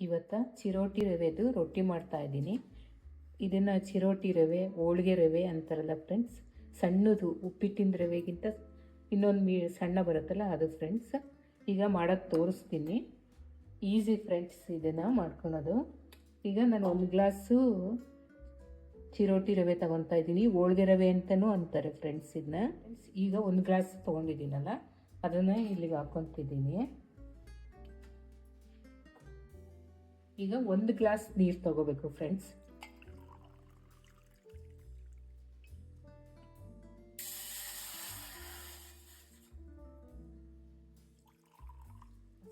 ಇವತ್ತು ಚಿರೋಟಿ ರವೆದು ರೊಟ್ಟಿ ಮಾಡ್ತಾ ಇದ್ದೀನಿ. ಇದನ್ನು ಚಿರೋಟಿ ರವೆ, ಹೋಳಿಗೆ ರವೆ ಅಂತಾರಲ್ಲ ಫ್ರೆಂಡ್ಸ್. ಸಣ್ಣದು ಉಪ್ಪಿಟ್ಟಿನ ರವೆಗಿಂತ ಇನ್ನೊಂದು ಸಣ್ಣ ಬರುತ್ತಲ್ಲ ಅದು ಫ್ರೆಂಡ್ಸ್. ಈಗ ಮಾಡೋದು ತೋರಿಸ್ತೀನಿ. ಈಸಿ ಫ್ರೆಂಡ್ಸ್ ಇದನ್ನು ಮಾಡ್ಕೊಳೋದು. ಈಗ ನಾನು 1 ಗ್ಲಾಸು ಚಿರೋಟಿ ರವೆ ತೊಗೊತಾ ಇದ್ದೀನಿ. ಹೋಳಿಗೆ ರವೆ ಅಂತಲೂ ಅಂತಾರೆ ಫ್ರೆಂಡ್ಸ್ ಇದನ್ನ. ಈಗ 1 ಗ್ಲಾಸ್ ತೊಗೊಂಡಿದ್ದೀನಲ್ಲ ಅದನ್ನು ಇಲ್ಲಿಗೆ ಹಾಕ್ಕೊತಿದ್ದೀನಿ. ಈಗ 1 ಗ್ಲಾಸ್ ನೀರು ತಗೋಬೇಕು ಫ್ರೆಂಡ್ಸ್.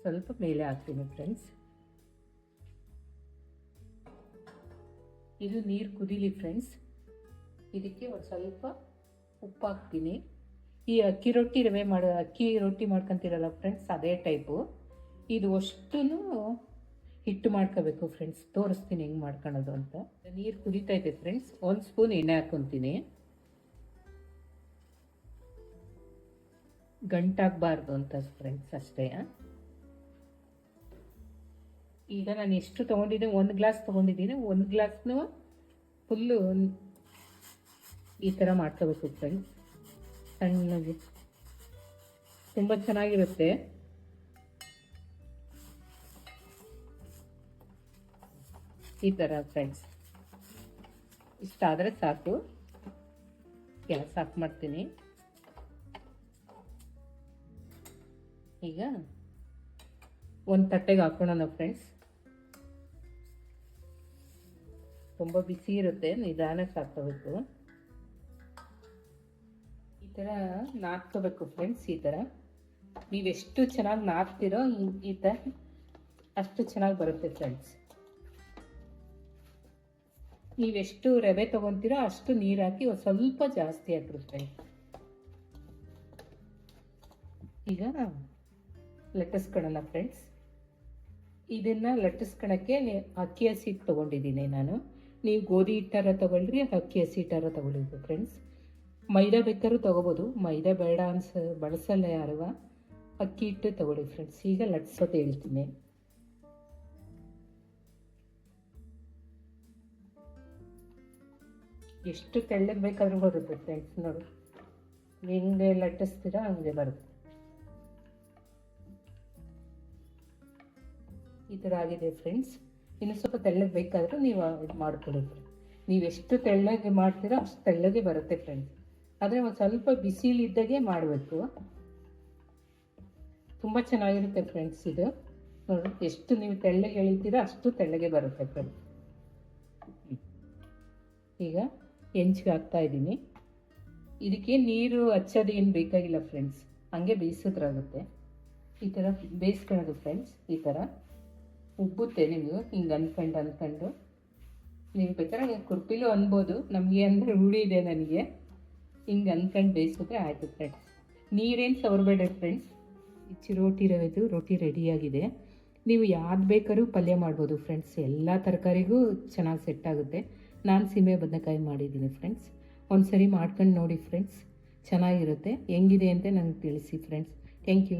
ಸ್ವಲ್ಪ ಮೇಲೆ ಹಾಕ್ತೀನಿ ಫ್ರೆಂಡ್ಸ್. ಇದು ನೀರು ಕುದೀಲಿ ಫ್ರೆಂಡ್ಸ್. ಇದಕ್ಕೆ ಒಂದು ಸ್ವಲ್ಪ ಉಪ್ಪು ಹಾಕ್ತೀನಿ. ಈ ಅಕ್ಕಿ ರೊಟ್ಟಿ ಮಾಡ್ಕೊತೀರಲ್ಲ ಫ್ರೆಂಡ್ಸ್, ಅದೇ ಟೈಪು. ಇದು ಅಷ್ಟೂ ಹಿಟ್ಟು ಮಾಡ್ಕೋಬೇಕು ಫ್ರೆಂಡ್ಸ್. ತೋರಿಸ್ತೀನಿ ಹೆಂಗೆ ಮಾಡ್ಕೊಳೋದು ಅಂತ. ನೀರು ಕುದೀತಾ ಇದೆ ಫ್ರೆಂಡ್ಸ್. 1 ಸ್ಪೂನ್ ಎಣ್ಣೆ ಹಾಕ್ಕೊತೀನಿ. ಗಂಟಾಗಬಾರ್ದು ಅಂತ ಫ್ರೆಂಡ್ಸ್ ಅಷ್ಟೇ. ಈಗ ನಾನು ಎಷ್ಟು ತೊಗೊಂಡಿದ್ದೀನಿ, 1 ಗ್ಲಾಸ್ ತೊಗೊಂಡಿದ್ದೀನಿ. 1 ಗ್ಲಾಸ್ನು ಫುಲ್ಲು ಈ ಥರ ಮಾಡ್ಕೋಬೇಕು ಫ್ರೆಂಡ್ಸ್. ಸಣ್ಣಗೆ ತುಂಬ ಚೆನ್ನಾಗಿರುತ್ತೆ. ಈ ಥರ ಫ್ರೆಂಡ್ಸ್. ಇಷ್ಟಾದರೆ ಸಾಕು. ಗ್ಯಾಸ್ ಆಫ್ ಮಾಡ್ತೀನಿ. ಈಗ ಒಂದು ತಟ್ಟೆಗೆ ಹಾಕೋಣ ಫ್ರೆಂಡ್ಸ್. ತುಂಬ ಬಿಸಿ ಇರುತ್ತೆ, ನಿಧಾನಕ್ಕೆ ಹಾಕೋಬೇಕು. ಈ ಥರ ನಾದ್ಕೋಬೇಕು ಫ್ರೆಂಡ್ಸ್. ಈ ಥರ ನೀವೆಷ್ಟು ಚೆನ್ನಾಗಿ ನಾದ್ತಿರೋ ಈ ಥರ ಅಷ್ಟು ಚೆನ್ನಾಗಿ ಬರುತ್ತೆ ಫ್ರೆಂಡ್ಸ್. ನೀವೆಷ್ಟು ರವೆ ತೊಗೊತೀರೋ ಅಷ್ಟು ನೀರು ಹಾಕಿ ಒಂದು ಸ್ವಲ್ಪ ಜಾಸ್ತಿ ಹಾಕಿರುತ್ತೆ. ಈಗ ಲಟ್ಟಿಸ್ಕೊಳ್ಳೋಣ ಫ್ರೆಂಡ್ಸ್. ಇದನ್ನು ಲಟ್ಟಿಸ್ಕೊಳಕ್ಕೆ ಅಕ್ಕಿ ಹಸಿ ಹಿಟ್ಟು ತೊಗೊಂಡಿದ್ದೀನಿ ನಾನು. ನೀವು ಗೋಧಿ ಹಿಟ್ಟಾರ ತೊಗೊಳ್ರಿ, ಅಕ್ಕಿ ಹಸಿ ಹಿಟ್ಟಾರ ತೊಗೊಳ್ಳಿದ್ದು ಫ್ರೆಂಡ್ಸ್. ಮೈದಾ ಬೇಕಾದ್ರೂ ತೊಗೋಬೋದು. ಮೈದಾ ಬೇಡ ಬಳಸಲ್ಲ ಯಾರು. ಅಕ್ಕಿ ಹಿಟ್ಟು ತೊಗೊಳ್ಳಿ ಫ್ರೆಂಡ್ಸ್. ಈಗ ಲಟ್ಸೋದು ಹೇಳ್ತೀನಿ. ಎಷ್ಟು ತೆಳ್ಳಗೆ ಬೇಕಾದ್ರೂ ಬರುತ್ತೆ ಫ್ರೆಂಡ್ಸ್. ನೋಡಿ ಹೆಂಗೆ ಲಟ್ಟಿಸ್ತೀರಾ ಹಂಗೆ ಬರುತ್ತೆ. ಈ ಥರ ಆಗಿದೆ ಫ್ರೆಂಡ್ಸ್. ಇನ್ನು ಸ್ವಲ್ಪ ತೆಳ್ಳಗೆ ಬೇಕಾದರೂ ನೀವು ಇದು ಮಾಡ್ಕೊಡುತ್ತೆ. ನೀವೆಷ್ಟು ತೆಳ್ಳಗೆ ಮಾಡ್ತೀರೋ ಅಷ್ಟು ತೆಳ್ಳಗೆ ಬರುತ್ತೆ ಫ್ರೆಂಡ್ಸ್. ಆದರೆ ಒಂದು ಸ್ವಲ್ಪ ಬಿಸಿಲಿದ್ದಾಗೆ ಮಾಡಬೇಕು. ತುಂಬ ಚೆನ್ನಾಗಿರುತ್ತೆ ಫ್ರೆಂಡ್ಸ್ ಇದು. ನೋಡಿ ಎಷ್ಟು ನೀವು ತೆಳ್ಳಗೆ ಎಳಿತೀರೋ ಅಷ್ಟು ತೆಳ್ಳಗೆ ಬರುತ್ತೆ ಫ್ರೆಂಡ್ಸ್. ಈಗ ಹೆಂಚಿಗೆ ಹಾಕ್ತಾ ಇದ್ದೀನಿ. ಇದಕ್ಕೆ ನೀರು ಹಚ್ಚೋದು ಏನು ಬೇಕಾಗಿಲ್ಲ ಫ್ರೆಂಡ್ಸ್. ಹಂಗೆ ಬೇಯಿಸಿದ್ರಾಗುತ್ತೆ. ಈ ಥರ ಬೇಯಿಸ್ಕೊಳ್ಳೋದು ಫ್ರೆಂಡ್ಸ್. ಈ ಥರ ಉಬ್ಬುತ್ತೆ. ನೀವು ಹಿಂಗೆ ಅಂದ್ಕೊಂಡು ನೀವು ಬೇಕಾದ್ರೆ ಕುರ್ಪಿಲೂ ಅನ್ಬೋದು. ನಮಗೆ ಅಂದರೆ ರೂಢಿ ಇದೆ ನನಗೆ. ಹಿಂಗೆ ಅಂದ್ಕೊಂಡು ಬೇಯಿಸಿದ್ರೆ ಆಯಿತು ಫ್ರೆಂಡ್ಸ್. ನೀರೇನು ಸವರಬೇಡ್ರಿ ಫ್ರೆಂಡ್ಸ್. ಈ ಚಿರೋಟಿ ರವೆದು ರೊಟ್ಟಿ ರೆಡಿಯಾಗಿದೆ. ನೀವು ಯಾವ್ದು ಬೇಕಾದ್ರೂ ಪಲ್ಯ ಮಾಡ್ಬೋದು ಫ್ರೆಂಡ್ಸ್. ಎಲ್ಲ ತರಕಾರಿಗೂ ಚೆನ್ನಾಗಿ ಸೆಟ್ ಆಗುತ್ತೆ. ನಾನು ಸೀಮೆ ಬದನೆಕಾಯಿ ಮಾಡಿದ್ದೀನಿ ಫ್ರೆಂಡ್ಸ್. ಒಂದು ಸರಿ ಮಾಡ್ಕೊಂಡು ನೋಡಿ ಫ್ರೆಂಡ್ಸ್, ಚೆನ್ನಾಗಿರುತ್ತೆ. ಹೆಂಗಿದೆ ಅಂತ ನನಗೆ ತಿಳಿಸಿ ಫ್ರೆಂಡ್ಸ್. Thank you.